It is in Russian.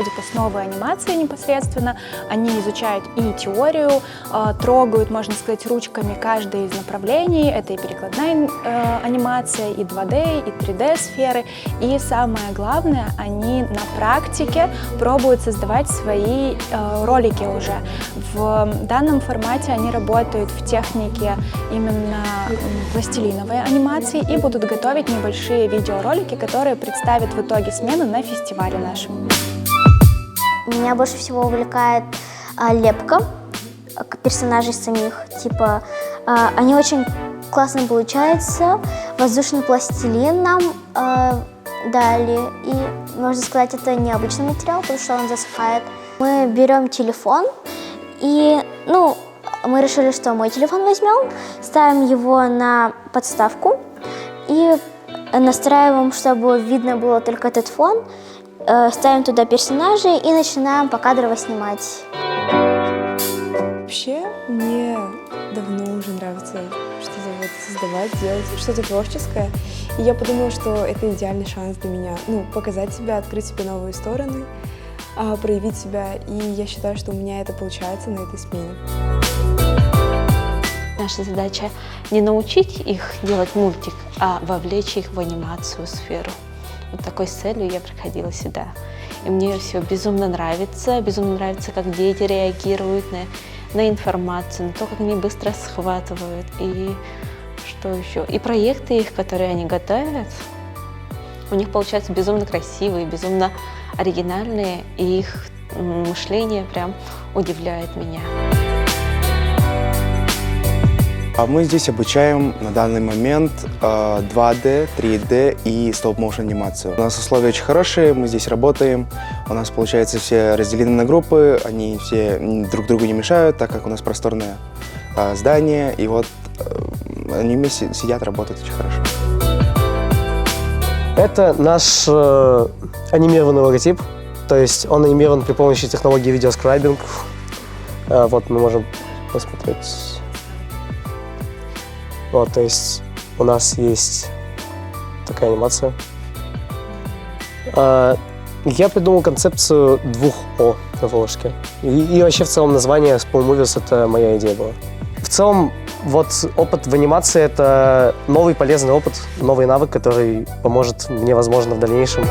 проходят основы анимации непосредственно. Они изучают и теорию, трогают, можно сказать, ручками каждое из направлений. Это и перекладная анимация, и 2D, и 3D-сферы. И самое главное, они на практике пробуют создавать свои ролики уже. В данном формате они работают в технике именно пластилиновой анимации и будут готовить небольшие видеоролики, которые представят в итоге смену на фестивале нашем. Меня больше всего увлекает лепка персонажей самих. Типа, они очень классно получаются. Воздушный пластилин нам дали. И, можно сказать, это необычный материал, потому что он засыхает. Мы берем телефон и, мы решили, что мой телефон возьмем, ставим его на подставку и настраиваем, чтобы видно было только этот фон, ставим туда персонажей и начинаем покадрово снимать. Вообще, мне давно уже нравится что-то вот создавать, делать что-то творческое. И я подумала, что это идеальный шанс для меня, показать себя, открыть себе новые стороны, проявить себя. И я считаю, что у меня это получается на этой смене. Наша задача не научить их делать мультик, а вовлечь их в анимацию сферу. Вот такой с целью я приходила сюда. И мне все безумно нравится, как дети реагируют на информацию, на то, как они быстро схватывают. И что еще? И проекты их, которые они готовят, у них получаются безумно красивые, безумно оригинальные, и их мышление прям удивляет меня. Мы здесь обучаем на данный момент 2D, 3D и стоп-моушен анимацию. У нас условия очень хорошие, мы здесь работаем. У нас, получается, все разделены на группы, они все друг другу не мешают, так как у нас просторное здание. И вот они вместе сидят, работают очень хорошо. Это наш анимированный логотип, то есть он анимирован при помощи технологии видеоскрайбинг. Вот мы можем посмотреть. Вот, то есть у нас есть такая анимация. Я придумал концепцию 2 О на ложке. И вообще в целом название Spoon Movies — это моя идея была. В целом, вот опыт в анимации — это новый полезный опыт, новый навык, который поможет мне, возможно, в дальнейшем.